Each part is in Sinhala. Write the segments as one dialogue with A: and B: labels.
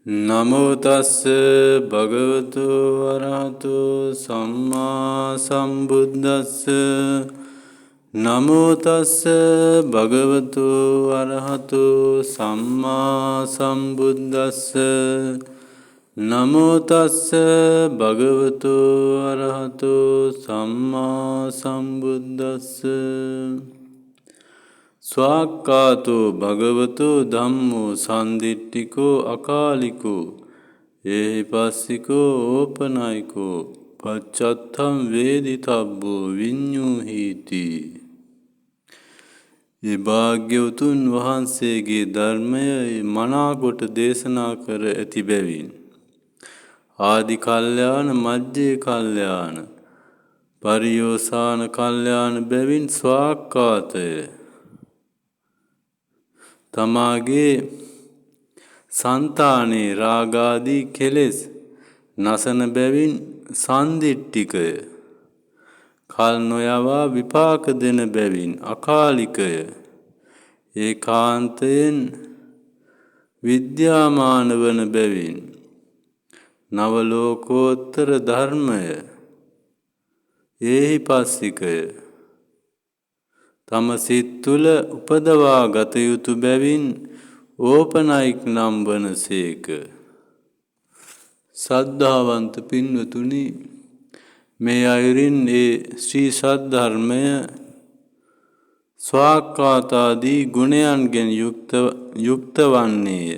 A: නමෝ තස්ස භගවතු වරහතු සම්මා සම්බුද්දස්ස නමෝ තස්ස භගවතු වරහතු සම්මා සම්බුද්දස්ස නමෝ තස්ස භගවතු වරහතු සම්මා සම්බුද්දස්ස ස්වාක්කාතෝ භගවතු ධම්මෝ සන්දිට්ඨිකෝ අකාලිකෝ ඒහිපස්සිකෝ ඕපනයිකෝ පච්චත්තම් වේදිතබ්බෝ විඤ්ඤූහීති. ඒ භාග්‍යවතුන් වහන්සේගේ ධර්මය මනාකොට දේශනා කර ඇති බැවින් ආදි කල්යාණ මජ්ජේ කල්යාණ පරියෝසాన කල්යාණ බැවින් ස්වාක්කාතය තමාගේ సంతානේ රාගාදී කෙලෙස් නසන බැවින් සන්දිට්ඨිකය කල් නොයවා විපාක දෙන බැවින් අකාලිකය ඒකාන්තයෙන් විද්‍යාමාන වන බැවින් නවලෝකෝත්තර ධර්මය ඒහිපස්සිකය තම සිත් තුළ උපදවා ගත යුතු බැවින් ඕපනයික් නම් වනසේක. සද්ධාවන්ත පින්වතුනි, මේ අයුරින් ඒ ශ්‍රී සද්ධර්මය ස්වාක්ඛාතාදී ගුණයන්ගෙන් යුක්ත වන්නේය.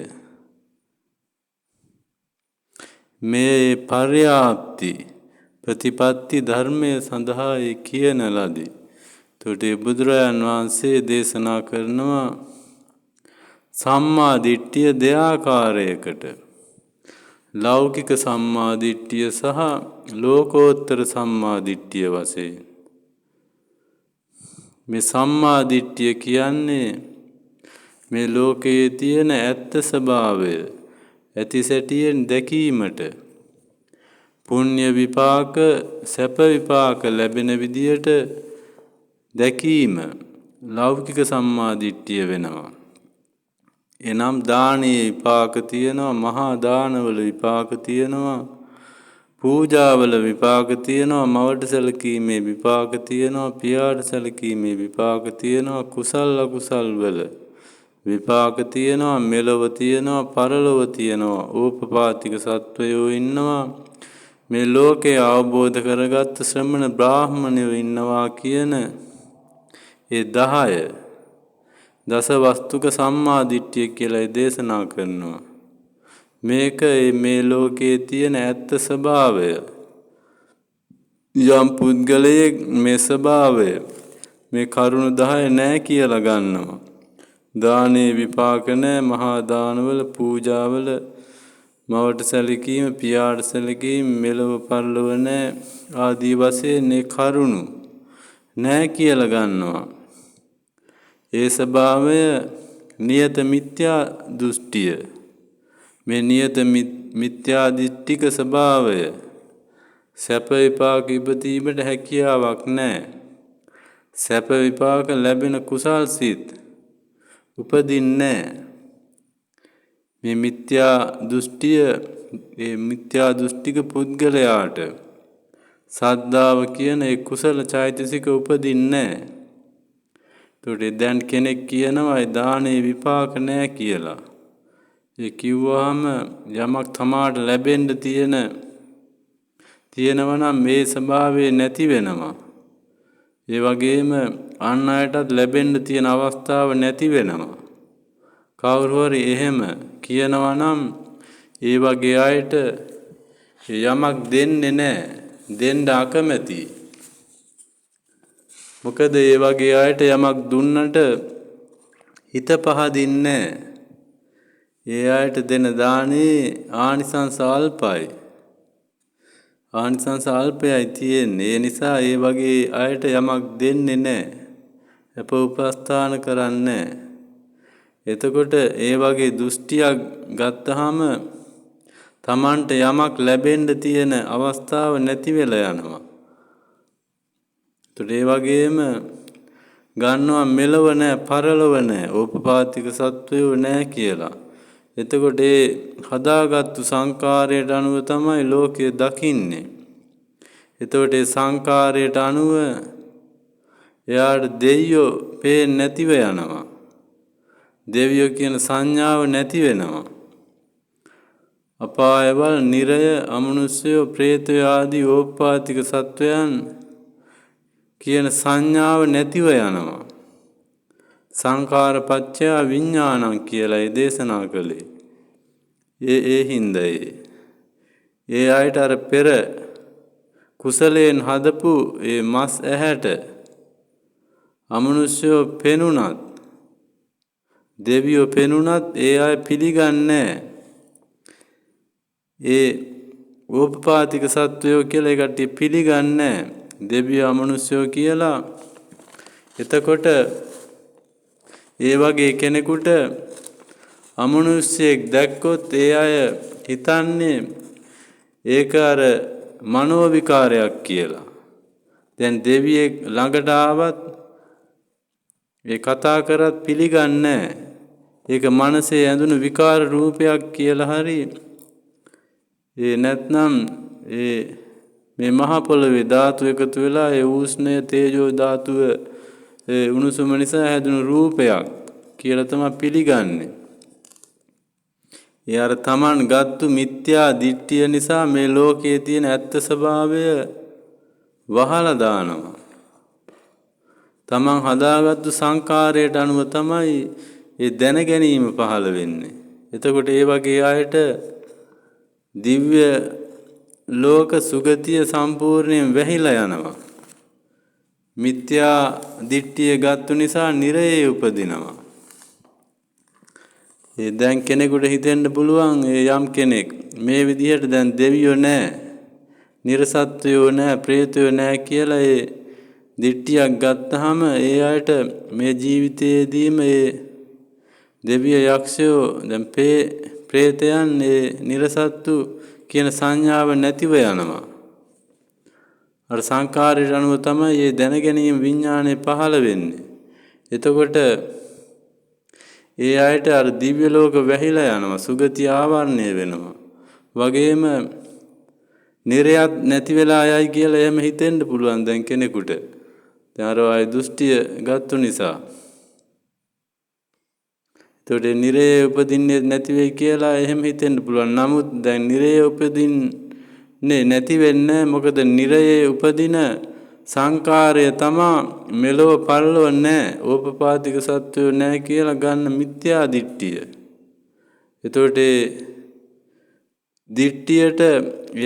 A: මේ පර්යාප්ති ප්‍රතිපත්ති ධර්මය සඳහා කියන ලදී. තොටේ බුදුරජාන් වහන්සේ දේශනා කරනවා සම්මා දිට්ඨිය දෙආකාරයකට. ලෞකික සම්මා දිට්ඨිය සහ ලෝකෝත්තර සම්මා දිට්ඨිය වශයෙන්. මේ සම්මා දිට්ඨිය කියන්නේ මේ ලෝකයේ තියෙන ඇත්ත ස්වභාවය ඇති සැටියෙන් දැකීමට පුණ්‍ය විපාක සැප විපාක ලැබෙන විදියට දැකීම ලෞකික සම්මා දිට්ඨිය වෙනවා. එනම් දානීය විපාක තියෙනවා, මහා දානවල විපාක තියෙනවා, පූජාවල විපාක තියෙනවා, මවට සැලකීමේ විපාක තියෙනවා, පියාට සැලකීමේ විපාක තියෙනවා, කුසල් අකුසල් වල විපාක තියෙනවා, මෙලොව තියෙනවා, පරලොව තියෙනවා. ඕපපාතික සත්වයෝ ඉන්නවා, මේ ලෝකේ අවබෝධ කරගත් ශ්‍රමණ බ්‍රාහ්මණයෝ ඉන්නවා කියන ඒ 10 දස වස්තුක සම්මා දිට්ඨිය කියලා දේශනා කරනවා. මේක මේ ලෝකයේ තියෙන ඇත්ත ස්වභාවය. යම් පුද්ගලයෙක් මේ ස්වභාවය මේ කරුණු 10 නැහැ කියලා ගන්නවා. දානේ විපාක නැහැ, මහා දානවල පූජාවල මවට සැලකීම, පියාට සැලකීම, මෙලොව පරලොව නැහැ ආදී වශයෙන් මේ කරුණු නැහැ කියලා ගන්නවා. ඒ ස්වභාවය නියත මිත්‍යා දෘෂ්ටිය. මේ නියත මිත්‍යා දිට්ඨික ස්වභාවය සැප විපාක ඉපදීමට හැකියාවක් නැහැ. සැප විපාක ලැබෙන කුසල් සිත් උපදින්නේ නැහැ. මේ මිත්‍යා දෘෂ්ටිය ඒ මිත්‍යා දෘෂ්ටික පුද්ගලයාට සද්ධාව කියන ඒ කුසල චෛතසික උපදින්නේ නැහැ. ඒකට දැන් කෙනෙක් කියනවා දානේ විපාක නැහැ කියලා. ඒ කිව්වහම යමක් තමාට ලැබෙන්න තියෙනවා නම් මේ ස්වභාවය නැති වෙනවා. ඒ වගේම අන් අයටත් ලැබෙන්න තියෙන අවස්ථාව නැති වෙනවා. කවුරු හරි එහෙම කියනවා නම් ඒ වගේ අයට යමක් දෙන්නේ නැහැ, දෙන්න අකමැති. මොකද ඒ වගේ අයට යමක් දුන්නට හිත පහදින්නේ නැහැ. ඒ අයට දෙන දානේ ආනිසංස අල්පයි. ආනිසංස අල්පයයි තියෙන්නේ. ඒ නිසා ඒ වගේ අයට යමක් දෙන්නේ නැහැ. අප උපස්ථාන කරන්නේ නැහැ. එතකොට ඒ වගේ දෘෂ්ටියක් ගත්තාම තමන්ට යමක් ලැබෙන්න තියෙන අවස්ථාව නැති වෙලා යනවා. ඒ වගේම ගන්නවා මෙලව නැහැ, පරලොව නැහැ, ඕපපාතික සත්වයෝ නැහැ කියලා. එතකොට ඒ හදාගත්තු සංකාරයට අනුව තමයි ලෝකය දකින්නේ. එතකොට ඒ සංකාරයට අනුව එයාට දෙයියෝ පේන්නේ නැතිව යනවා. දෙවියෝ කියන සංඥාව නැති වෙනවා. අපායවල නිරය අමනුෂ්‍යයෝ ප්‍රේතයෝ ආදී ඕපපාතික සත්වයන් කියන සංඥාව නැතිව යනවා. සංඛාර පච්චය විඥානං කියලා ඒ දේශනා කළේ. ඒ හින්දා ඒ අයට අර පෙර කුසලයෙන් හදපු ඒ මස් ඇහැට අමනුෂ්‍යෝ පෙනුනත් දෙවියෝ පෙනුනත් ඒ අය පිළිගන්නේ ඒ ඕපපාතික සත්වයෝ කියලා ඒ කට්ටිය පිළිගන්නේ දෙවියෝ අමනුෂ්‍යෝ කියලා. එතකොට ඒ වගේ කෙනෙකුට අමනුෂ්‍යයෙක් දැක්කොත් ඒ අය හිතන්නේ ඒක අර මනෝ විකාරයක් කියලා. දැන් දෙවියෙක් ළඟට ආවත් ඒ කතා කරත් පිළිගන්නේ ඒක මනසේ ඇඳුණු විකාර රූපයක් කියලා හරි නැත්නම් මේ මහ පොළවේ ධාතු එකතු වෙලා ඒ උෂ්ණය තේජෝ ධාතුව උණුසුම නිසා හැදුණු රූපයක් කියලා තමයි පිළිගන්නේ. ඒ අර තමන් ගත්තු මිත්‍යා දිට්ඨිය නිසා මේ ලෝකයේ තියෙන ඇත්ත ස්වභාවය වහලා දානවා. තමන් හදාගත්තු සංකාරයට අනුව තමයි ඒ දැන ගැනීම පහළ වෙන්නේ. එතකොට ඒ වගේ අයට දිව්‍ය ලෝක සුගතිය සම්පූර්ණයෙන් වැහිලා යනවා. මිත්‍යා දිට්ඨිය ගත්තු නිසා නිරයේ උපදිනවා. දැන් කෙනෙකුට හිතෙන්න පුළුවන් යම් කෙනෙක් මේ විදිහට දැන් දෙවියෝ නැහැ, නිර්සත්වයෝ නැහැ, ප්‍රේතයෝ නැහැ කියලා ඒ දිට්ඨියක් ගත්තාම ඒ අයට මේ ජීවිතයේදීම ඒ දෙවිය යක්ෂයෝ දැන් ප්‍රේතයන් ඒ නිර්සත්තු කියන සංඥාව නැතිව යනවා. අර සංකාරයට අනුව තමයි මේ දැනගැනීම විඥානය පහළ වෙන්නේ. එතකොට ඒ අයට අර දිව්‍ය ලෝක වැහිලා යනවා, සුගතිය ආවරණය වෙනවා. වගේම නිරයත් නැති වෙලා යයි කියලා එහෙම හිතෙන්න පුළුවන් දැන් කෙනෙකුට. දැන් අර ආයි දෘෂ්ටිය ගත්තු නිසා. එතකොට නිරයේ උපදින්නේ නැති වෙයි කියලා එහෙම හිතෙන්න පුළුවන්. නමුත් දැන් නිරයේ උපදින්නේ නැති වෙන්නේ මොකද නිරයේ උපදින සංකාරය තමා මෙලොව පරලොව නැහැ, ඕපපාතික සත්වයෝ නැහැ කියලා ගන්න මිත්‍යා දිට්ඨිය. එතකොට දිට්ඨියට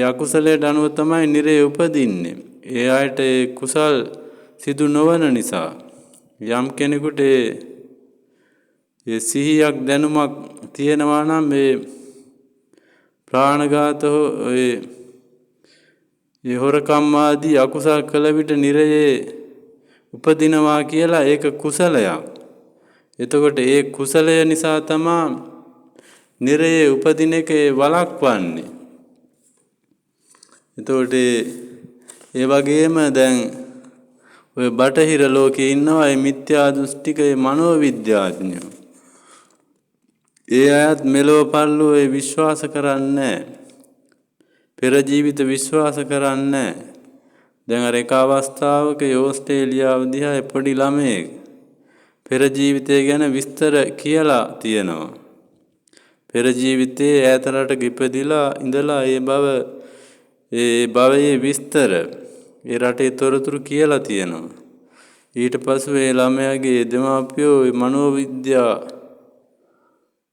A: යකුසලයට අනුව තමයි නිරේ උපදින්නේ. ඒ අයට ඒ කුසල් සිදු නොවන නිසා යම් කෙනෙකුට ඒ සිහියක් දැනුමක් තියෙනවා නම් මේ ප්‍රාණඝාත ඒ හොරකම් ආදී අකුසල් කළ විට නිරයේ උපදිනවා කියලා ඒක කුසලයක්. එතකොට ඒ කුසලය නිසා තමයි නිරයේ උපදින එක වළක්වන්නේ. එතකොට ඒ වගේම දැන් ඔය බටහිර ලෝකේ ඉන්නවා මේ මිත්‍යා දෘෂ්ටික මනෝවිද්‍යාඥයෝ. ඒ අයත් මෙලොව පරලොව විශ්වාස කරන්නේ පෙර ජීවිත විශ්වාස කරන්නේ. දැන් අර එක අවස්ථාවක ඕස්ට්‍රේලියාව දිහා පොඩි ළමයෙක් පෙර ජීවිතය ගැන විස්තර කියලා තියෙනවා. පෙර ජීවිතයේ ඈත රටක ඉපදිලා ඉඳලා ඒ භවයේ විස්තර ඒ රටේ තොරතුරු කියලා තියෙනවා. ඊට පස්සේ ඒ ළමයාගේ දෙමාපියෝ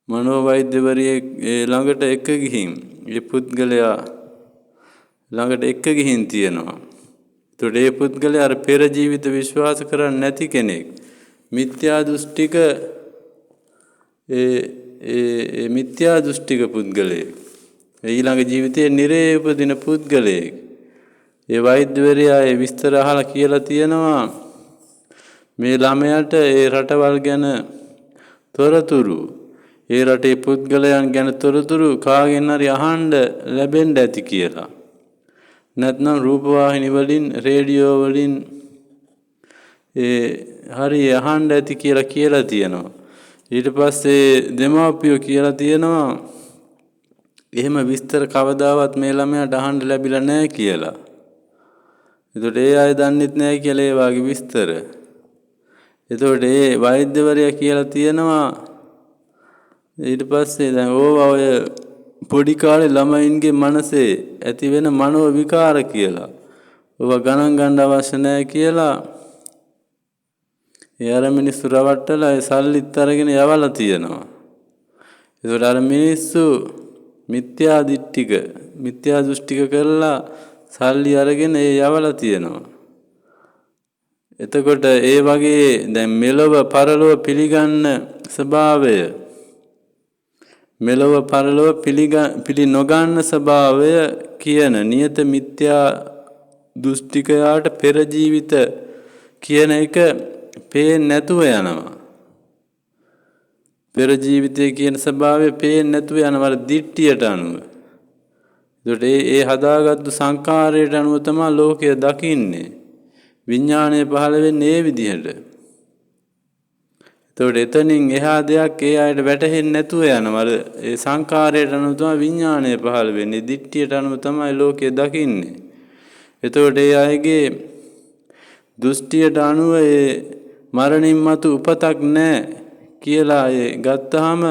A: මනෝවෛද්‍යවරියෙක් ළඟට එක්ක ගිහින් ඒ පුද්ගලයා ළඟට එක්ක ගිහින් තියෙනවා. ඒතකොට ඒ පුද්ගලයා අර පෙර ජීවිත විශ්වාස කරන්නේ නැති කෙනෙක්. මිත්‍යා දෘෂ්ටික මිත්‍යා දෘෂ්ටික පුද්ගලයෙක්. ඊළඟ ජීවිතයේ නිරේ උපදින පුද්ගලයෙක්. ඒ වෛද්‍යවරයා ඒ විස්තර අහලා කියලා තියෙනවා මේ ළමයාට ඒ රටවල් ගැන තොරතුරු, ඒ රටේ පුද්ගලයන් ගැන තොරතුරු කාගෙන් හරි අහන්න ලැබෙන්න ඇති කියලා. නැත්නම් රූපවාහිනි වලින්, රේඩියෝ වලින් හරි අහන්න ඇති කියලා තියෙනවා. ඊට පස්සේ දෙමාපියෝ කියලා තියෙනවා එහෙම විස්තර කවදාවත් මේ ළමයාට අහන්න ලැබිලා නැහැ කියලා. එතකොට ඒ අය දන්නෙත් නැහැ කියලා ඒ වගේ විස්තර. එතකොට ඒ වෛද්‍යවරයා කියලා තියෙනවා ඊට පස්සේ දැන් ඕවා ඔය පොඩි කාලේ ළමයින්ගේ මනසේ ඇති වෙන මනෝ විකාර කියලා. ඕවා ගණන් ගන්න අවශ්‍ය නැහැ කියලා. ඒ අර මිනිස්සු රවට්ටලා ඒ සල්ලිත් අරගෙන යවලා තියෙනවා. ඒකට අර මිනිස්සු මිත්‍යා දෘෂ්ටික කරලා සල්ලි අරගෙන ඒ යවලා තියෙනවා. එතකොට ඒ වගේ දැන් මෙලොව පරලොව පිළිගන්න ස්වභාවය මෙලොව පරලොව පිළි නොගන්න ස්වභාවය කියන නියත මිත්‍යා දෘෂ්ටිකයාට පෙර ජීවිත කියන එක පේන්නේ නැතුව යනවා. පෙර ජීවිතයේ කියන ස්වභාවය පේන්නේ නැතුව යනවා දිට්ඨියට අනුව. ඒකට ඒ හදාගත්තු සංකාරයට අනුව තමයි ලෝකය දකින්නේ. විඥාණය පහළ වෙන්නේ ඒ විදිහට. ඒකට එතනින් එහා දෙයක් ඒ අයට වැටහෙන්නේ නැතුව යනවා. ඒ සංකාරයට අනුව තමයි විඥාණය පහළ වෙන්නේ. දිට්ඨියට අනුව තමයි ලෝකය දකින්නේ. එතකොට ඒ අයගේ දෘෂ්ටියට අනුව ඒ මරණින් මතු උපතක් නැහැ කියලා ඒ ගත්තාම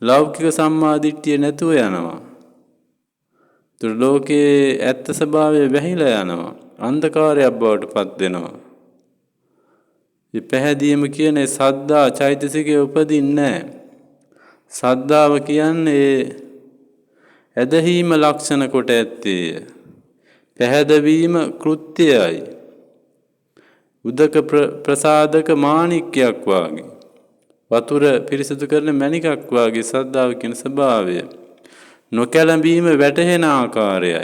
A: ලෞකික සම්මාදිට්ඨිය නැතුව යනවා. ඒතර ලෝකයේ ඇත්ත ස්වභාවය වැහිලා යනවා. අන්ධකාරයක් බවට පත් වෙනවා. මේ පැහැදීම කියන්නේ සද්දා චෛතසිකයේ උපදින්නේ නැහැ. සද්දාව කියන්නේ ඇදහිීම ලක්ෂණ කොට ඇත්තේය. පැහැදවීම කෘත්‍යයයි. උදක ප්‍රසාදක මාණික්කයක් වාගේ. වතුර පිරිසිදු කරන මණිකක් වාගේ සද්දාව කියන ස්වභාවය. නොකැළඹීම වැටහෙන ආකාරයයි.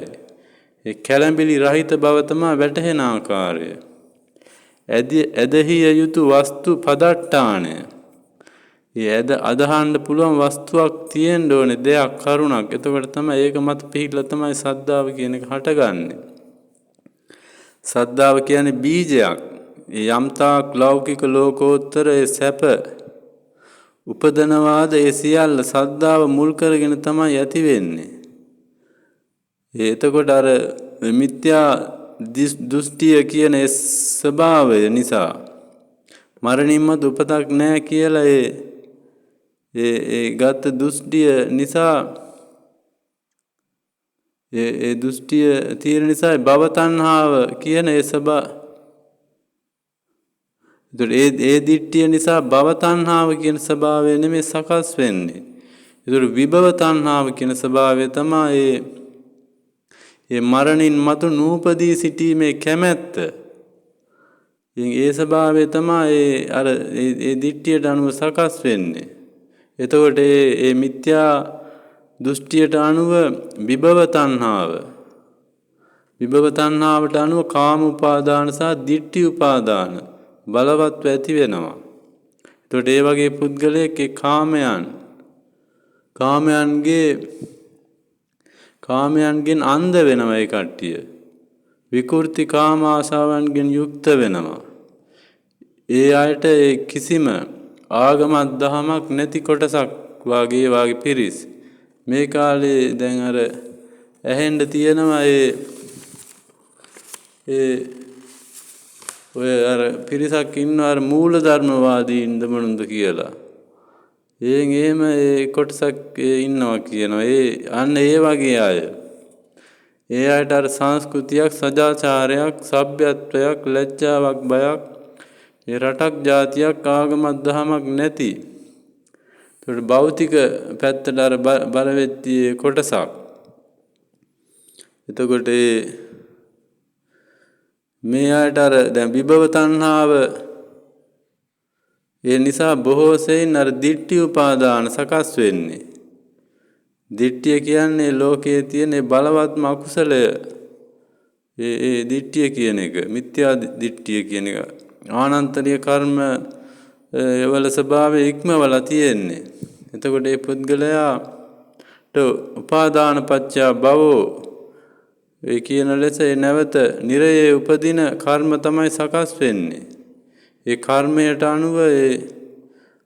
A: ඒ කැළඹිලි රහිත බව තමයි වැටහෙන ආකාරය. ඇදහිය යුතු වස්තු පදට්ටාණය. ඒ අදහන්න පුළුවන් වස්තුවක් තියෙන්න ඕනේ දෙයක් කරුණක්. එතකොට තමයි ඒක මත පිහිටලා තමයි සද්දාව කියන එක හටගන්නේ. සද්දාව කියන්නේ බීජයක්. ඒ යම්තාක් ලෞකික ලෝකෝත්තර ඒ සැප උපදනවාද ඒ සියල්ල සද්දාව මුල් කරගෙන තමයි ඇති වෙන්නේ. එතකොට අර මිත්‍යා දෘෂ්ටිය කියන ඒ ස්වභාවය නිසා මරණින් මතු උපතක් නැහැ කියලා ඒ ගත දෘෂ්ටිය නිසා ඒ දෘෂ්ටිය තියෙන නිසා භව තණ්හාව කියන ඒ ඒ දිට්ඨිය නිසා භව තණ්හාව කියන ස්වභාවය නෙමෙයි සකස් වෙන්නේ. ඒතර විභව තණ්හාව කියන ස්වභාවය තමයි ඒ මරණින් මතු නූපදී සිටීමේ කැමැත්ත. ඒ ස්වභාවය තමයි අර ඒ දිට්ඨියට අනුව සකස් වෙන්නේ. එතකොට ඒ මිත්‍යා දෘෂ්ටියට අනුව විභව තණ්හාවට අනුව කාම උපාදාන සහ දිට්ඨි උපාදාන බලවත්ව ඇති වෙනවා. එතකොට ඒ වගේ පුද්ගලයෙක් ඒ කාමයන්ගෙන් අන්ධ වෙනවා ඒ කට්ටිය. විකෘති කාම ආශාවන්ගෙන් යුක්ත වෙනවා. ඒ අයට කිසිම ආගමක් දහමක් නැති කොටසක් වාගේ පිරිස්. මේ කාලේ දැන් අර ඇහෙන්න තියෙනවා ඔය අර පිරිසක් ඉන්නවා අර මූල ධර්මවාදීන්ද මොනුන්ද කියලා. එහෙම කොටසක් ඉන්නවා කියනවා. අන්න ඒ වගේ අය. ඒ අයට අර සංස්කෘතියක්, සදාචාරයක්, සભ્યත්වයක්, ලැජ්ජාවක්, බයක්, ඒ රටක් ජාතියක් ආගමක් දහමක් නැති. ඒකට භෞතික පැත්තට අර බලවෙත්ති කොටසක්. එතකොට මේ අයට අර දැන් විභව තණ්හාව ඒ නිසා බොහෝ සෙයින් අර දිට්ඨි උපාදාන සකස් වෙන්නේ. දිට්ඨිය කියන්නේ ලෝකයේ තියෙන බලවත්ම අකුසලය. ඒ දිට්ඨිය කියන එක මිත්‍යා දිට්ඨිය කියන එක ආනන්තරීය කර්ම වල ස්වභාවය ඉක්මවලා තියෙන්නේ. එතකොට මේ පුද්ගලයාට උපාදාන පත්‍ය භවෝ ඒ කියන ලෙස නැවත නිරයේ උපදින කර්ම තමයි සකස් වෙන්නේ. ඒ කර්මයට අනුව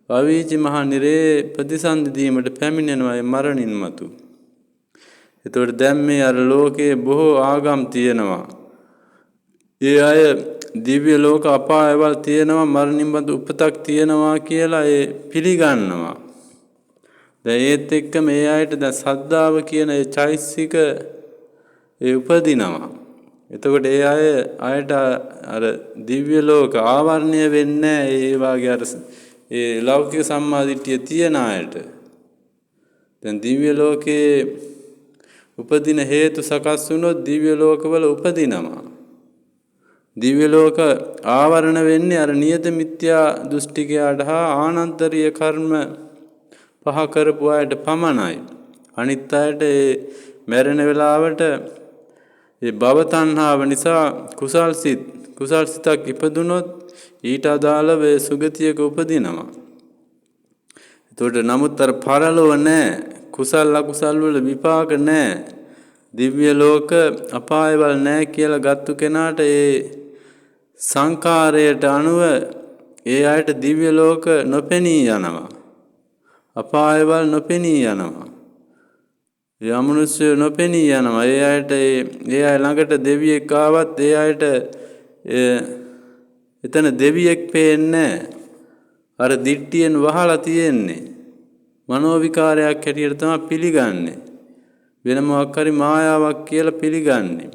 A: අවීචි මහා නිරේ ප්‍රතිසන්දි දීමට පැමිණෙනවා මරණින් මතු. එතකොට දැන් මේ අර ලෝකයේ බොහෝ ආගම් තියෙනවා. ඒ අය දිව්‍ය ලෝක අපායවල තියෙනවා මරණින් මතු උපතක් තියෙනවා කියලා ඒ පිළිගන්නවා. දැන් ඒත් එක්ක මේ අයට දැන් සද්ධාව කියන ඒ චෛසික ඒ උපදිනවා. එතකොට ඒ අයට අර දිව්‍ය ලෝක ආවරණය වෙන්නේ ඒ වාගේ අර ඒ ලෞකික සම්මාදිට්ඨිය තියන අයට. දැන් දිව්‍ය ලෝකේ උපදින හේතු සකස් වුණොත් දිව්‍ය ලෝකවල උපදිනවා. දිව්‍ය ලෝක ආවරණ වෙන්නේ අර නියත මිත්‍යා දෘෂ්ටිකයාට හා ආනන්තරීය කර්ම පහ කරපු අයට පමණයි. අනිත් අයට ඒ මැරෙන වෙලාවට ඒ භව තණ්හාව නිසා කුසල් සිතක් ඉපදුනොත් ඊට අදාළව සුගතියක උපදිනවා. එතකොට නමුත් අර පරලොව නැහැ. කුසල් අකුසල් වල විපාක නැහැ. දිව්‍ය ලෝක අපායවල නැහැ කියලා ගත්තු කෙනාට ඒ සංකාරයට අනුව ඒ අයට දිව්‍ය ලෝක නොපෙනී යනවා. අපායවල නොපෙනී යනවා. ඒ අමනුෂ්‍ය නොපෙනී යනවා. ඒ අයට ඒ අය ළඟට දෙවියෙක් ආවත් ඒ අයට එතන දෙවියෙක් පේන්නේ අර දිට්ඨියෙන් වහලා තියෙන්නේ. මනෝවිකාරයක් හැටියට තමයි පිළිගන්නේ. වෙන මොකක් හරි මායාවක් කියලා පිළිගන්නේ.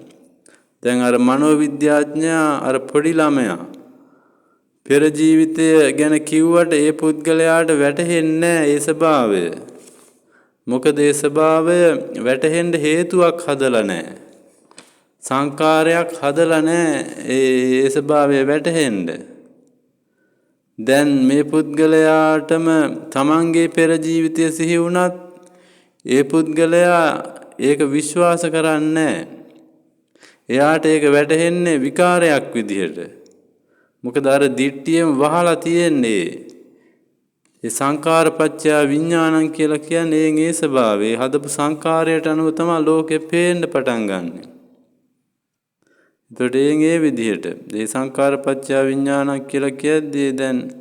A: දැන් අර මනෝවිද්‍යාඥයා අර පොඩි ළමයා පෙර ජීවිතය ගැන කිව්වට ඒ පුද්ගලයාට වැටහෙන්නේ ඒ ස්වභාවය. මොකද ඒ ස්වභාවය වැටහෙන්න හේතුවක් හදලා නැහැ. සංකාරයක් හදලා නැහැ ඒ ස්වභාවය වැටහෙන්න. දැන් මේ පුද්ගලයාටම තමන්ගේ පෙර ජීවිතය සිහි වුණත් ඒ පුද්ගලයා ඒක විශ්වාස කරන්නේ එයාට ඒක වැටහෙන්නේ විකාරයක් විදිහට. මොකද අර දිට්ඨියම වහලා තියෙන්නේ. ඒ සංකාරපච්චය විඥානං කියලා කියන්නේ ඒ ස්වභාවය. හදපු සංකාරයට අනුව තමයි ලෝකෙ පේන්න පටන් ගන්නෙ. එතකොට ඒ විදිහට මේ සංකාරපච්චය විඥානං කියලා කියද්දී දැන්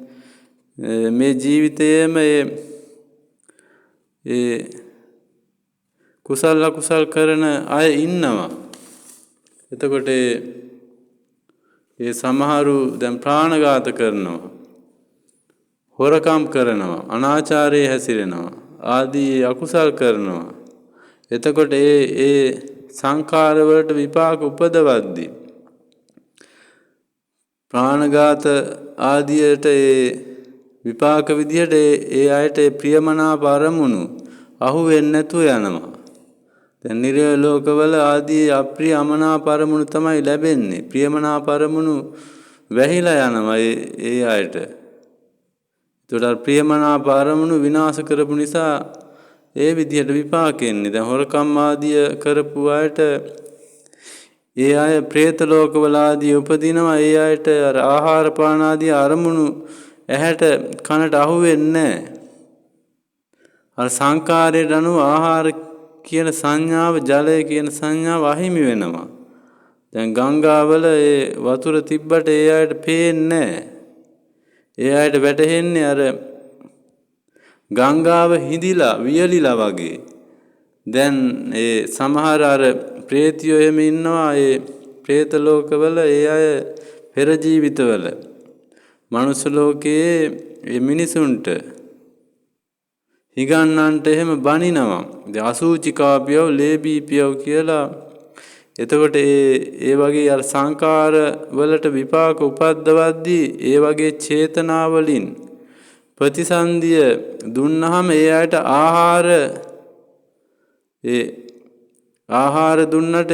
A: මේ ජීවිතයේම ඒ කුසල අකුසල් කරන අය ඉන්නවා. එතකොට ඒ සමහරු දැන් ප්‍රාණඝාත කරනවා. හොරකම් කරනවා. අනාචාරයේ හැසිරෙනවා. ආදී අකුසල් කරනවා. එතකොට ඒ සංකාර වලට විපාක උපදවද්දී ප්‍රාණඝාත ආදියට ඒ විපාක විදියට ඒ අයට ප්‍රියමනාප අරමුණු අහු වෙන්නේ නැතුව යනවා. දැන් නිර්ය ලෝකවල ආදී අප්‍රිය අමනාප අරමුණු තමයි ලැබෙන්නේ. ප්‍රියමනාප අරමුණු වැහිලා යනවා ඒ අයට. ඒතර ප්‍රියමනාප අරමුණු විනාශ කරපු නිසා ඒ විදියට විපාක එන්නේ. දැන් හොරකම් ආදිය කරපු අයට ඒ අය പ്രേත ලෝකවල ආදී උපදිනවා. ඒ අයට අර ආහාර පාන ආදී අරමුණු ඇහැට කනට අහු වෙන්නේ අර සංකාරයට අනුව ආහාර කියන සංඥාව ජලය කියන සංඥාව අහිමි වෙනවා. දැන් ගංගාවල ඒ වතුර තිබ්බට ඒ අයට පේන්නේ ඒ අයට වැටහෙන්නේ අර ගංගාව හිඳිලා වියලිලා වගේ. දැන් ඒ සමහර අර ප්‍රේතයෝ එහෙම ඉන්නවා. ඒ പ്രേත ලෝකවල ඒ අය පෙර ජීවිතවල මනුස්ස ලෝකයේ මේ මිනිසුන්ට හිගන්නන්ට එහෙම බනිනවා. දැන් අසූචිකාපියව ලේබීපියව කියලා. එතකොට ඒ වගේ අර සංකාර වලට විපාක උපද්දවද්දී ඒ වගේ චේතනා වලින් ප්‍රතිසන්දිය දුන්නාම ඒ අයට ආහාර දුන්නට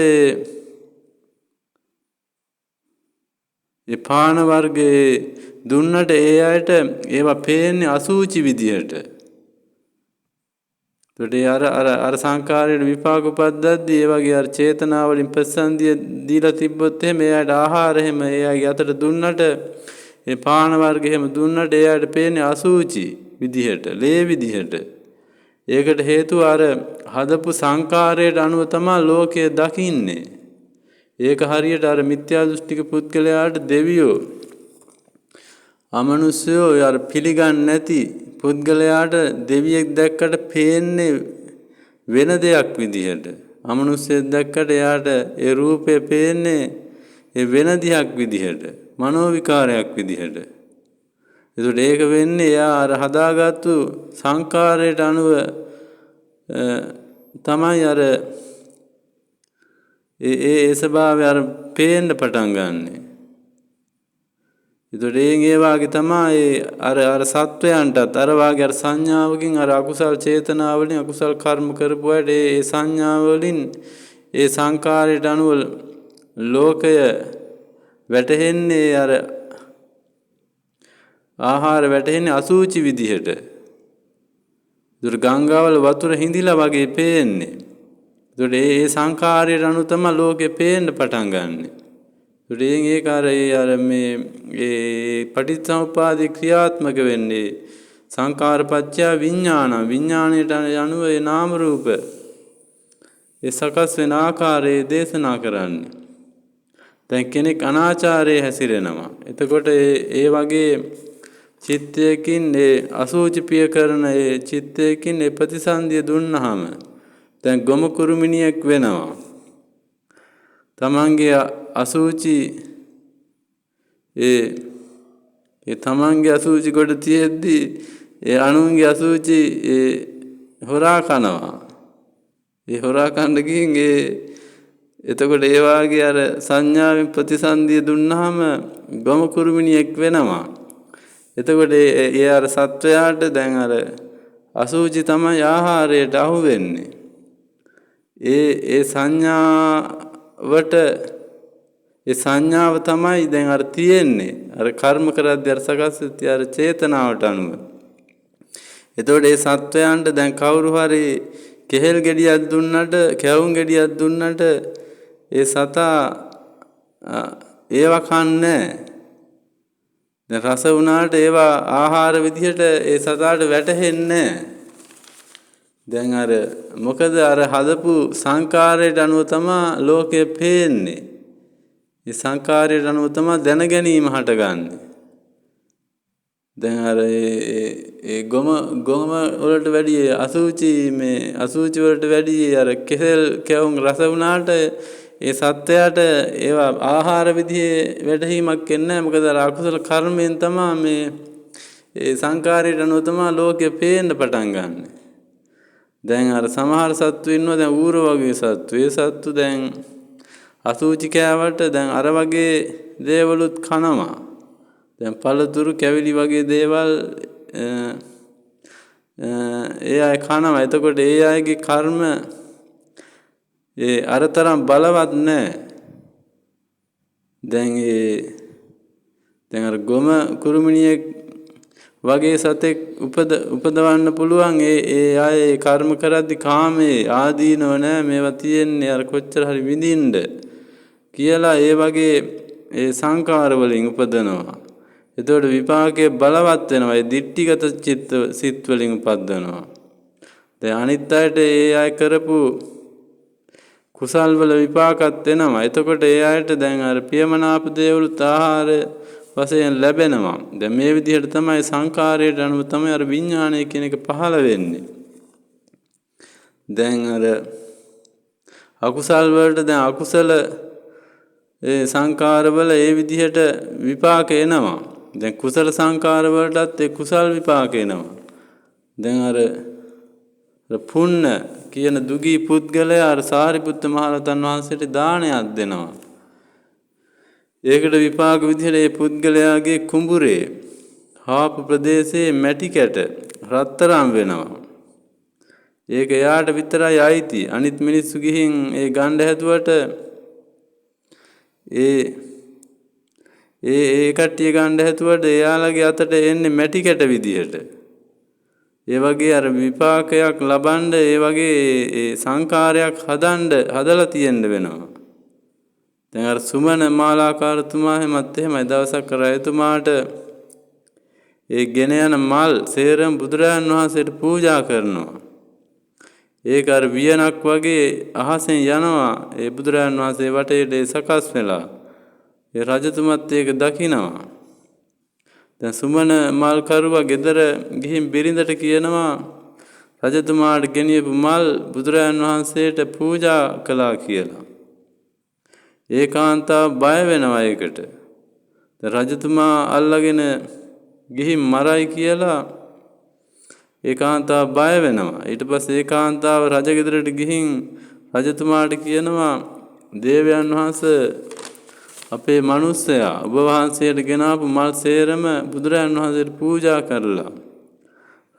A: ඒ පාන වර්ගයේ දුන්නට ඒ අයට ඒවා පේන්නේ අසූචි විදියට. ඒකට අර සංකාරයේ විපාක උපද්දද්දී ඒ වගේ අර චේතනා වලින් ප්‍රතිසන්දිය දීලා තිබ්බොත් එහෙම එයාට ආහාර එහෙම එයාගේ අතට දුන්නට ඒ පාන වර්ග එහෙම දුන්නට එයාට පේන්නේ අසූචි විදිහට, ලේ විදිහට. ඒකට හේතුව අර හදපු සංකාරයට අනුව තමයි ලෝකය දකින්නේ. ඒක හරියට අර මිත්‍යා දෘෂ්ටික පුද්ගලයාට දෙවියෝ අමනුෂ්‍යයෝ අර පිළිගන්නේ නැති පුද්ගලයාට දෙවියෙක් දැක්කට පේන්නේ වෙන දෙයක් විදිහට. අමනුෂ්‍යයෙක් දැක්කට එයාට ඒ රූපය පේන්නේ ඒ වෙන දෙයක් විදිහට, මනෝ විකාරයක් විදිහට. ඒකට ඒක වෙන්නේ එයා අර හදාගත්තු සංකාරයට අනුව තමයි අර ඒ ස්වභාවය අර පේන්න පටන් ගන්නෙ. ඒකට ඒ වාගේ තමයි අර සත්වයන්ටත් අර වාගේ අර සංඥාවකින් අර අකුසල් චේතනාවලින් අකුසල් කර්ම කරපු අයට ඒ සංඥාවලින් ඒ සංකාරයට අනුව ලෝකය වැටෙන්නේ අර ආහාර වැටෙන්නේ අසුචි විදිහට. දුර ගංගාවල වතුර හිඳිලා වගේ පේන්නේ. ඒකට ඒ සංකාරයට අනුව තමයි ලෝකෙ පේන්න පටන් ගන්නෙ. ඒකට අර මේ ඒ පටිච්චසමුප්පාද ක්‍රියාත්මක වෙන්නේ සංකාරපච්චය විඥාන. විඥාණයට අනුව ඒ නාම රූප ඒ සකස් වෙන ආකාරයේ දේශනා කරන්නේ. දැන් කෙනෙක් අනාචාරයේ හැසිරෙනවා. එතකොට ඒ වගේ චිත්තයකින් ඒ අසුචි පිය කරන ඒ චිත්තයකින් ඒ ප්‍රතිසන්දිය දුන්නාම දැන් ගොම කුරුමිනියෙක් වෙනවා. තමන්ගේ අසුචි ඒ තමන්ගේ අසුචි කොට තියෙද්දි ඒ අනුන්ගේ අසුචි හොරා කනවා. ඒ හොරා කන්න ගිහින් එතකොට ඒ වාගේ අර සංඥාවෙන් ප්‍රතිසන්දිය දුන්නාම ගොම කුරුමිනියෙක් වෙනවා. එතකොට ඒ අර සත්වයාට දැන් අර අසුචි තමයි ආහාරයට අහු වෙන්නේ. ඒ සංඥාවට ඒ සංඥාව තමයි දැන් අර තියෙන්නේ. අර කර්ම කරද්දී අර සකස් වෙච්ච අර චේතනාවට අනුව. එතකොට ඒ සත්වයන්ට දැන් කවුරු හරි කෙහෙල් ගෙඩියක් දුන්නට, කැවුම් ගෙඩියක් දුන්නට ඒ සතා ඒවා කන්නේ. දැන් රස වුණාට ඒවා ආහාර විදිහට ඒ සතාට වැටහෙන්නේ. දැන් අර මොකද අර හදපු සංකාරයට අනුව තමයි ලෝකය පේන්නේ. ඒ සංකාරයට අනුව තමයි දැන ගැනීම හටගන්නේ. දැන් අර ඒ ගොම වලට වැඩිය අසුචි වලට වැඩිය අර කෙහෙල් කැවුම් රස වුණාට ඒ සත්‍යයට ඒවා ආහාර විදිහේ වැටහීමක් එන්නේ නැහැ. මොකද අර අකුසල කර්මයෙන් තමයි ඒ සංකාරයට අනුව තමයි ලෝකෙ පේන්න පටන් ගන්නෙ. දැන් අර සමහර සත්තු ඉන්නවා දැන් ඌර වගේ සත්තු. ඒ සත්තු දැන් අසුචි කෑවට දැන් අර වගේ දේවලුත් කනවා. දැන් පළතුරු කැවිලි වගේ දේවල් ඒ අය කනවා. එතකොට ඒ අයගේ කර්ම අරතරම් බලවත් නැහැ. දැන් අර ගොම කුරුමිනියෙක් වගේ සතෙක් උපදවන්න පුළුවන්. ඒ අය කර්ම කරද්දී කාමයේ ආදීනව නැහැ. මේවා තියෙන්නේ අර කොච්චර හරි විඳින්න කියලා ඒ වගේ ඒ සංකාර වලින් උපදනවා. එතකොට විපාකයේ බලවත් වෙනවා. ඒ දිට්ඨිගත සිත් වලින් උපදවනවා. දැන් අනිත් අයට ඒ අය කරපු කුසල් වල විපාකත් වෙනවා. එතකොට ඒ අයට දැන් අර පියමනාප දේවලුත් ආහාර වශයෙන් ලැබෙනවා. දැන් මේ විදිහට තමයි සංකාරයට අනුව තමයි අර විඥානය කියන එක පහළ වෙන්නේ. දැන් අර අකුසල් වලට දැන් අකුසල ඒ සංකාර වල ඒ විදිහට විපාක එනවා. දැන් කුසල සංකාර වලටත් ඒ කුසල් විපාක එනවා. දැන් අර පුන්න කියන දුගී පුද්ගලයා අර සාරිපුත්ත මහරහතන් වහන්සේට දානයක් දෙනවා. ඒකට විපාක විදිහට ඒ පුද්ගලයාගේ කුඹුරේ හාපු ප්‍රදේශයේ මැටි කැට රත්තරන් වෙනවා. ඒක එයාට විතරයි අයිති. අනිත් මිනිස්සු ගිහින් ඒ ගණ්ඩ හැදුවට ඒ කට්ටිය ගණ්ඩ හැදුවට එයාලගේ අතට එන්නේ මැටි කැට විදිහට. ඒ වගේ අර විපාකයක් ලබන්න ඒ වගේ ඒ සංකාරයක් හදලා තියෙන්න වෙනවා. දැන් අර සුමන මාලාකාරතුමා හැමත් එහෙමයි. දවසක් රජතුමාට ඒ ගෙන යන මල් සේරම බුදුරජාන් වහන්සේට පූජා කරනවා. ඒක අර වියනක් වගේ අහසෙන් යනවා. ඒ බුදුරජාන් වහන්සේ වටේට සකස් වෙලා. ඒ රජතුමත් ඒක දකිනවා. දැන් සුමන මල් කරුවා ගෙදර ගිහින් බිරිඳට කියනවා රජතුමාට ගෙනියපු මල් බුදුරජාන් වහන්සේට පූජා කළා කියලා. ඒ කාන්තාව බය වෙනවා ඒකට. රජතුමා අල්ලගෙන ගිහින් මරයි කියලා ඒ කාන්තාව බය වෙනවා. ඊට පස්සේ ඒ කාන්තාව රජගෙදරට ගිහින් රජතුමාට කියනවා දේවයන් වහන්සේ අපේ මිනිස්සයා ඔබ වහන්සේට ගෙනාපු මල් සේරම බුදුරජාන් වහන්සේට පූජා කරලා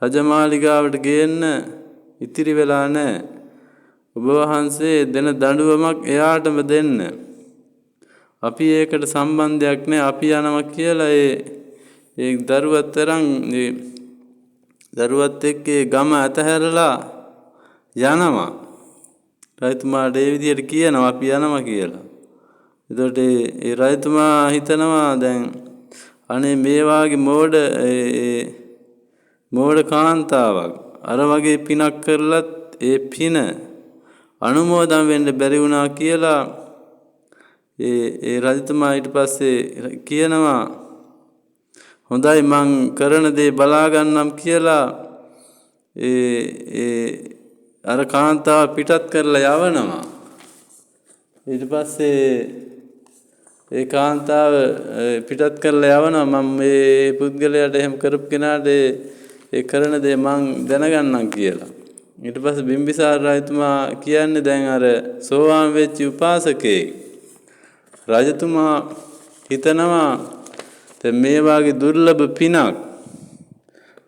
A: රජමාලිගාවට ගේන්න ඉතිරි වෙලා නැහැ. ඔබ වහන්සේ දෙන දඬුවමක් එයාටම දෙන්න. අපි ඒකට සම්බන්ධයක් නැහැ. අපි යනවා කියලා ඒ දරුවත් තරම් දරුවත් එක්ක ගම අතහැරලා යනවා. රජතුමාට ඒ විදිහට කියනවා අපි යනවා කියලා. එතකොට ඒ රජතුමා හිතනවා දැන් අනේ මේ වාගේ මෝඩ කාන්තාවක් අර වගේ පිනක් කරලත් ඒ පින අනුමෝදන් වෙන්න බැරි වුණා කියලා ඒ රජතුමා ඊට පස්සේ කියනවා හොඳයි මං කරන දේ බලා ගන්නම් කියලා අර කාන්තාව පිටත් කරලා යවනවා. ඊට පස්සේ ඒ කාන්තාව පිටත් කරලා යවනවා මම මේ පුද්ගලයාට එහෙම කරපු කෙනාට ඒ කරන දේ මං දැනගන්නම් කියලා. ඊට පස්සේ බිම්බිසාර රජතුමා කියන්නේ දැන් අර සෝවාන් වෙච්ච උපාසකේ රජතුමා හිතනවා දැන් මේ වාගේ දුර්ලභ පිනක්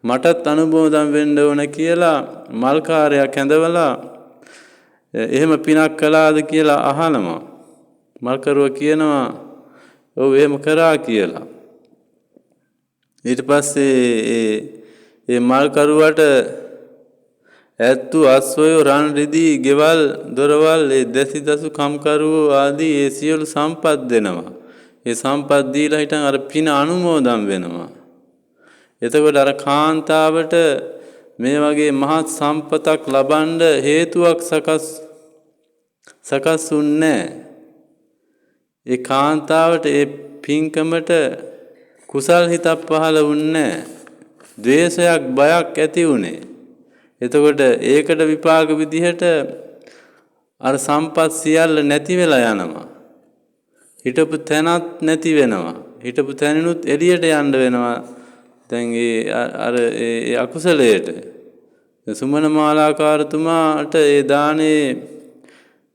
A: මටත් අනුමෝදන් වෙන්න ඕන කියලා මල්කාරයක් ඇඳවලා එහෙම පිනක් කළාද කියලා අහනවා. මල්කරුවා කියනවා ඔව් එහෙම කරා කියලා. ඊට පස්සේ ඒ මල්කරුවට ඇත්තු අස්වැය රන් රිදී ගෙවල් දොරවල් ඒ දැසිදසු කම්කරුවෝ ආදී ඒ සියලු සම්පත් දෙනවා. ඒ සම්පත් දීලා හිටන් අර පින අනුමෝදන් වෙනවා. එතකොට අර කාන්තාවට මේ වගේ මහත් සම්පතක් ලබන්න හේතුවක් සකස් වුන්නේ. ඒ කාන්තාවට ඒ පින්කමට කුසල් හිතක් පහළ වුන්නේ. ද්වේෂයක් බයක් ඇති වුණේ. එතකොට ඒකට විපාක විදිහට අර සම්පත් සියල්ල නැති වෙලා යනවා. හිටපු තැනත් නැති වෙනවා. හිටපු තැනිනුත් එළියට යන්න වෙනවා. දැන් ඒ අකුසලයට සුමන මාලාකාරතුමාට ඒ දානේ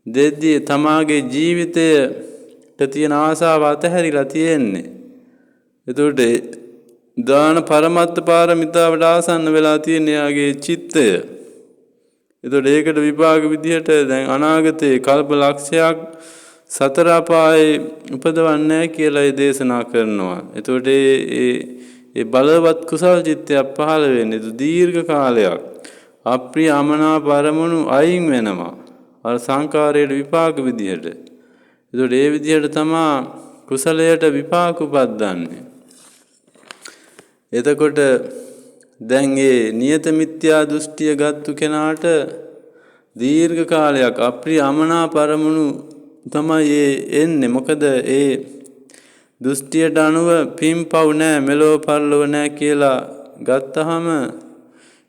A: දෙද්දී තමාගේ ජීවිතයට තියෙන ආසාව අතහැරිලා තියෙන්නේ. එතකොට දාන පරමත්ත පාරමිතාවට ආසන්න වෙලා තියෙන යාගේ චිත්තය. එතකොට ඒකට විපාක විදිහට දැන් අනාගතේ කල්ප ලක්ෂයක් සතර අපායේ උපදවන්නේ කියලා දේශනා කරනවා. එතකොට ඒ බලවත් කුසල් චිත්තයක් පහළ වෙන්නේ දීර්ඝ කාලයක්. අප්‍රිය අමනාප අරමුණු අයින් වෙනවා. අර සංකාරයේ විපාක විදිහට. එතකොට ඒ විදිහට තමයි කුසලයට විපාක උපදින්නේ. එතකොට දැන් මේ නියත මිත්‍යා දෘෂ්ටිය ගත්තු කෙනාට දීර්ඝ කාලයක් අප්‍රිය අමනාප අරමුණු තමයි එන්නේ. මොකද ඒ දෘෂ්ටියට අනුව පින්පව් නැහැ මෙලෝ පරලොව නැහැ කියලා ගත්තහම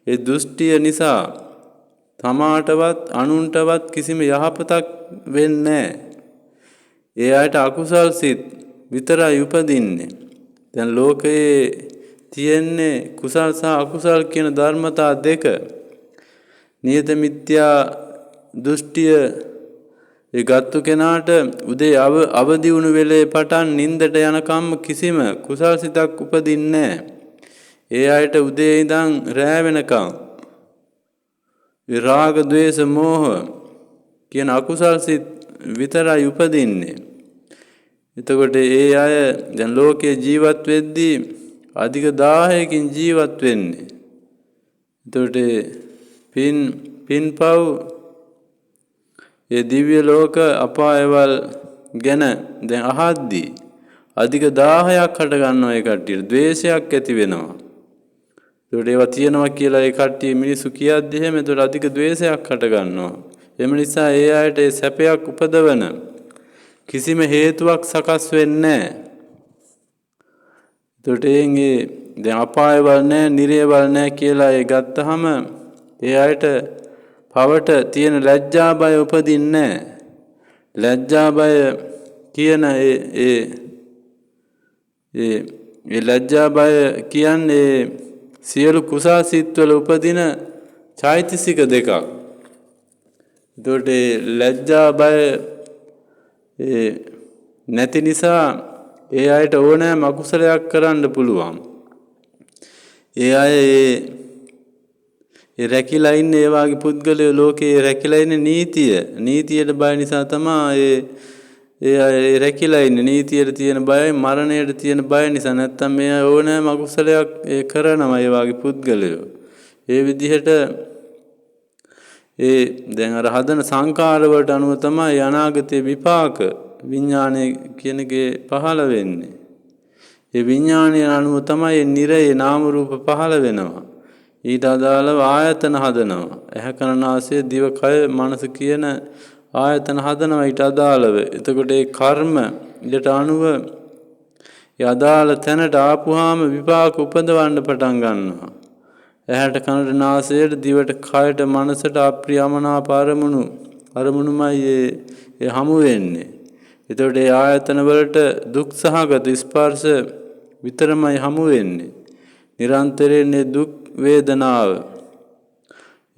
A: ඒ දෘෂ්ටිය නිසා තමාටවත් අනුන්ටවත් කිසිම යහපතක් වෙන්නේ නැහැ. ඒ අයට අකුසල් සිත් විතරයි උපදින්නේ. දැන් ලෝකයේ තියෙන්නේ කුසල් සහ අකුසල් කියන ධර්මතා දෙක. නියත මිත්‍යා දෘෂ්ටිය ඒ ගත්තු කෙනාට උදේ අවදි වුණු වෙලේ පටන් නිින්දට යනකම් කිසිම කුසල් සිතක් උපදින්නේ නැහැ. ඒ අයට උදේ ඉඳන් රෑ වෙනකම් විරාග ද්වේෂ මෝහ කියන අකුසල් සිත් විතරයි උපදින්නේ. එතකොට ඒ අය දැන් ලෝකයේ ජීවත් වෙද්දී අධික 1000කින් ජීවත් වෙන්නේ. එතකොට පින්පව් ඒ දිව්‍ය ලෝක අපායවල ගැන දැන් අහද්දී අධික 1000ක් හට ගන්නවා. ඒ කට්ටියට ද්වේෂයක් ඇති වෙනවා. ඒකට ඒවා තියෙනවා කියලා ඒ කට්ටිය මිනිස්සු කියද්දි එහෙම ඒකට අධික ද්වේෂයක් හට ගන්නවා. එම නිසා ඒ අයට ඒ සැපයක් උපදවන කිසිම හේතුවක් සකස් වෙන්නේ නැහැ. තොටේගේ දැන් අපායවල නැහැ, නිරේවල නැහැ කියලා ඒ ගත්තහම ඒ අයට පවට තියෙන ලැජ්ජා බය උපදින්නේ නැහැ. ලැජ්ජා බය කියන ඒ ලැජ්ජා බය කියන්නේ සියලු කුසල් සිත්වල උපදින චෛතසික දෙකක්. එතකොට ලැජ්ජා බය නැති නිසා ඒ අයට ඕනෑම අකුසලයක් කරන්න පුළුවන්. ඒ අය ඒ රැකිලා ඉන්නේ ඒ වගේ පුද්ගලයෝ ලෝකේ රැකිලා ඉන්නේ නීතියට බය නිසා තමයි ඒ රැකිලා ඉන්නේ. නීතියට තියෙන බයයි, මරණයට තියෙන බය නිසා. නැත්තම් මේ අය ඕනෑම අකුසලයක් කරනවා ඒ වගේ පුද්ගලයෝ. ඒ විදිහට දැන් අර හදන සංකාර වලට අනුව තමයි අනාගතයේ විපාක විඥානය කියන එකේ පහළ වෙන්නේ. ඒ විඥානය අනුව තමයි නිරේ නාම රූප පහළ වෙනවා. ඊට අදාළව ආයතන හදනවා. ඇහැ කන නාසය දිව කය මනස කියන ආයතන හදනවා ඊට අදාළව. එතකොට ඒ කර්ම ඊට අනුව ඒ අදාළ තැනට ආපුවාම විපාක උපදවන්න පටන් ගන්නවා. ඇහැට කනට නාසයට දිවට කයට මනසට අප්‍රියමනාප අරමුණුමයි ඒ හමු වෙන්නේ. එතකොට ඒ ආයතන වලට දුක් සහගත ස්පර්ශ විතරමයි හමු වෙන්නේ. නිරන්තරයෙන් දුක් වේදනාව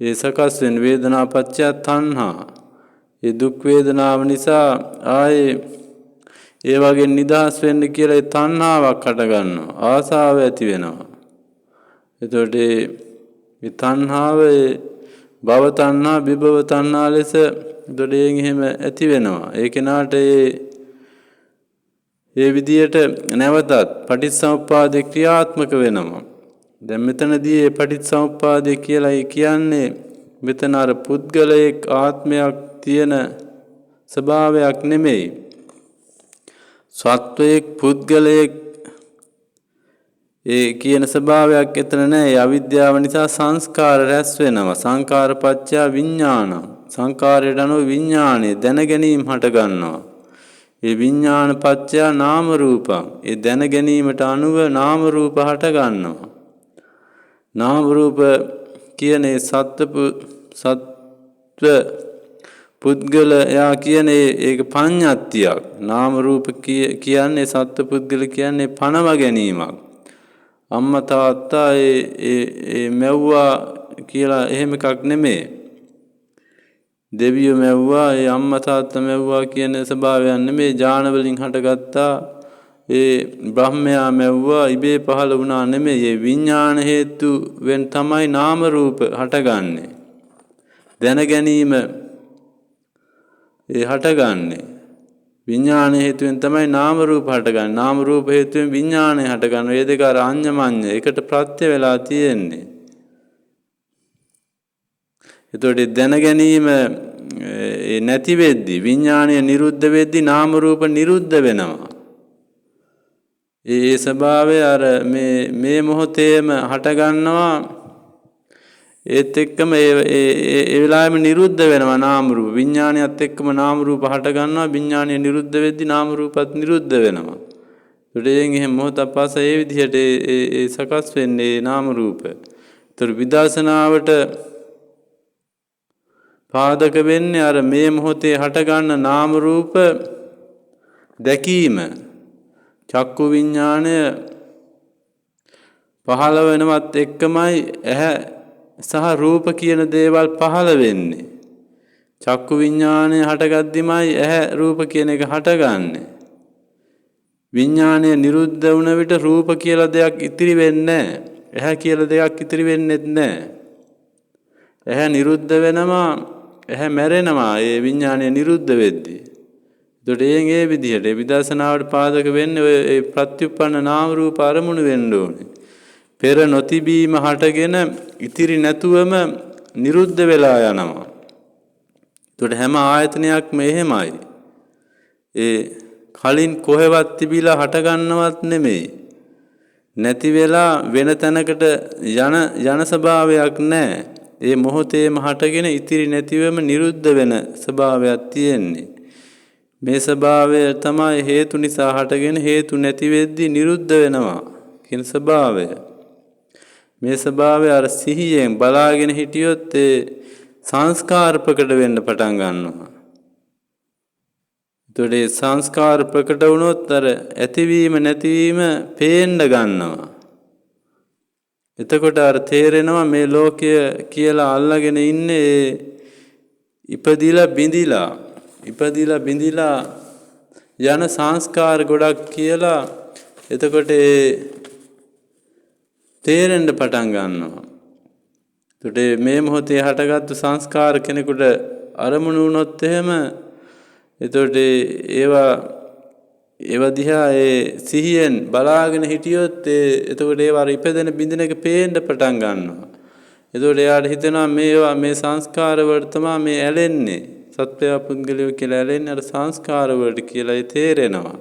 A: ඒ සකස් වෙන වේදනා පත්‍ය තණ්හා. ඒ දුක් වේදනාව නිසා ආයේ ඒ වගේ නිදහස් වෙන්න කියලා ඒ තණ්හාවක් හට ගන්නවා. ආසාව ඇති වෙනවා. එතකොට මේ තණ්හාව භව තණ්හා විභව තණ්හා ලෙස දොඩෙන් එහෙම ඇති වෙනවා. ඒ කෙනාට ඒ විදියට නැවතත් පටිච්චසමුප්පාදේ ක්‍රියාත්මක වෙනවා. දැන් මෙතනදී මේ පටිච්චසමුප්පාදේ කියලා කියන්නේ මෙතන අර පුද්ගලයක ආත්මයක් තියෙන ස්වභාවයක් නෙමෙයි. සත්වයක පුද්ගලයක ඒ කියන ස්වභාවයක් එතන නැහැ. අවිද්‍යාව නිසා සංස්කාර රැස් වෙනවා. සංකාර පත්‍ය විඥාන. සංකාරයට අනුව විඥානය දැන ගැනීම හට ගන්නවා. ඒ විඥාන පත්‍ය නාම රූපං. ඒ දැන ගැනීමට අනුව නාම රූප හට ගන්නවා. නාම රූප කියන්නේ සත්ව පුද්ගලයා කියන්නේ ඒක පඤ්ඤාත්තියක්. නාම රූප කියන්නේ සත්ව පුද්ගල කියන්නේ පණව ගැනීමක්. අම්මා තාත්තා ඒ මැව්වා කියලා එහෙම එකක් නෙමෙයි. දෙවියෝ මැව්වා, ඒ අම්මා තාත්තා මැව්වා කියන ස්වභාවයක් නෙමෙයි. ඥාන වලින් හටගත්තා ඒ බ්‍රහ්මයා මැව්වා ඉබේ පහළ වුණා නෙමෙයි. ඒ විඥාන හේතු වෙන් තමයි නාම රූප හටගන්නේ. දැන ගැනීම හටගන්නේ. විඥාන හේතුවෙන් තමයි නාම රූප හටගන්නේ. නාම රූප හේතුවෙන් විඥානය හටගන්නේ. මේ දෙක අර අඤ්ඤමඤ්ඤ එකට ප්‍රත්‍ය වෙලා තියෙන්නේ. එතකොට දැන ගැනීම නැති වෙද්දී විඥානය නිරුද්ධ වෙද්දී නාම රූප නිරුද්ධ වෙනවා. ඒ ස්වභාවය අර මේ මොහොතේම හට ගන්නවා. ඒත් එක්කම ඒ වෙලාවෙම නිරුද්ධ වෙනවා නාම රූප. විඥානයත් එක්කම නාම රූප හට ගන්නවා. විඥානය නිරුද්ධ වෙද්දී නාම රූපත් නිරුද්ධ වෙනවා. ඒකෙන් එහෙම මොහොතක් පාසා ඒ විදිහට ඒ සකස් වෙන්නේ නාම රූප. ඒතර විදර්ශනාවට පාදක වෙන්නේ අර මේ මොහොතේ හට ගන්න නාම රූප දැකීම. චක්කු විඥාණය පහළ වෙනවත් එක්කමයි ඇහැ සහ රූප කියන දේවල් පහළ වෙන්නේ. චක්කු විඥාණය හටගද්දිමයි ඇහැ රූප කියන එක හටගන්නේ. විඥාණය නිරුද්ධ වුණ විට රූප කියලා දෙයක් ඉතිරි වෙන්නේ නැහැ. ඇහැ කියලා දෙයක් ඉතිරි වෙන්නේ නැහැ. ඇහැ නිරුද්ධ වෙනවා, ඇහැ මැරෙනවා ඒ විඥාණය නිරුද්ධ වෙද්දී. ඒකට ඒ විදිහට විදර්ශනාවට පාදක වෙන්නේ ඔය ප්‍රත්‍යুৎপন্ন නාම රූප අරමුණු වෙන්න ඕනේ. පෙර නොතිබීම හටගෙන ඉතිරි නැතුවම නිරුද්ධ වෙලා යනවා. ඒකට හැම ආයතනයක්ම එහෙමයි. ඒ කලින් කොහෙවත් තිබිලා හට ගන්නවත් නෙමෙයි. නැති වෙලා වෙන තැනකට යන ස්වභාවයක් නැහැ. ඒ මොහොතේම හටගෙන ඉතිරි නැතිවම නිරුද්ධ වෙන ස්වභාවයක් තියෙන්නේ. මේ ස්වභාවය තමයි හේතු නිසා හටගෙන හේතු නැති වෙද්දී නිරුද්ධ වෙනවා කියන ස්වභාවය. මේ ස්වභාවය අර සිහියෙන් බලාගෙන හිටියොත් ඒ සංස්කාර ප්‍රකට වෙන්න පටන් ගන්නවා. එතකොට ඒ සංස්කාර ප්‍රකට වුණොත් අර ඇතිවීම නැතිවීම පේන්න ගන්නවා. එතකොට අර තේරෙනවා මේ ලෝකය කියලා අල්ලගෙන ඉන්නේ ඉපදිලා බිඳිලා යන සංස්කාර ගොඩක් කියලා. එතකොට තේරෙන්න පටන් ගන්නවා. එතකොට මේ මොහොතේ හටගත්තු සංස්කාර කෙනෙකුට අරමුණු වුණොත් එහෙම එතකොට ඒවා දිහා සිහියෙන් බලාගෙන හිටියොත් එතකොට ඒවා ඉපදෙන බිඳින එක පේන්න පටන් ගන්නවා. එතකොට එයාට හිතෙනවා මේ සංස්කාර වලට තමයි මේ ඇලෙන්නේ. සත්‍ය පුද්ගලයෝ කියලා ඇලෙන්නේ අර සංස්කාර වලට කියලා තේරෙනවා.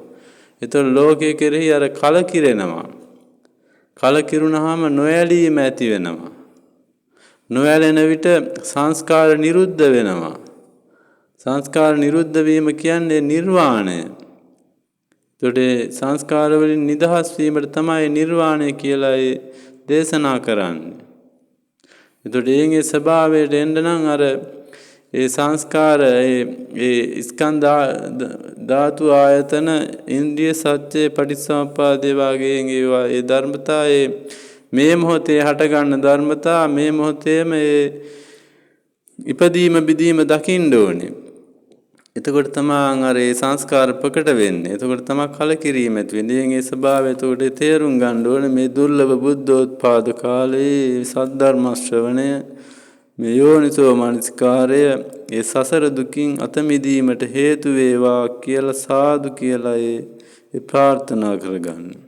A: එතකොට ලෝකයේ කෙරෙහි අර කලකිරෙනවා. කලකිරුණාම නොඇලීම ඇති වෙනවා. නොඇලෙන විට සංස්කාර නිරුද්ධ වෙනවා. සංස්කාර නිරුද්ධ වීම කියන්නේ නිර්වාණය. එතකොට සංස්කාර වලින් නිදහස් වීමට තමයි නිර්වාණය කියලා දේශනා කරන්නේ. එතකොට ඒගේ ස්වභාවයට එන්න නම් අර සංස්කාර ස්කන්ධ ධාතු ආයතන ඉන්ද්‍රිය සත්‍ය පටිච්චසමුප්පාදේ වගේ ඒවා ධර්මතා මේ මොහොතේ හටගන්න ධර්මතා මේ මොහොතේම ඉපදීම බිදීම දකින්න ඕනේ. එතකොට තමයි අර සංස්කාර ප්‍රකට වෙන්නේ. එතකොට තමයි කලකිරීම ඇති වෙන්නේ. මේ ස්වභාවය එතකොට තේරුම් ගන්න ඕනේ. මේ දුර්ලභ බුද්ධෝත්පාද කාලේ සද්ධර්ම ශ්‍රවණය මේ යෝනිසෝ මනසිකාරය සසර දුකින් අත මිදීමට හේතු වේවා කියලා සාදු කියලා ප්‍රාර්ථනා කරගන්න.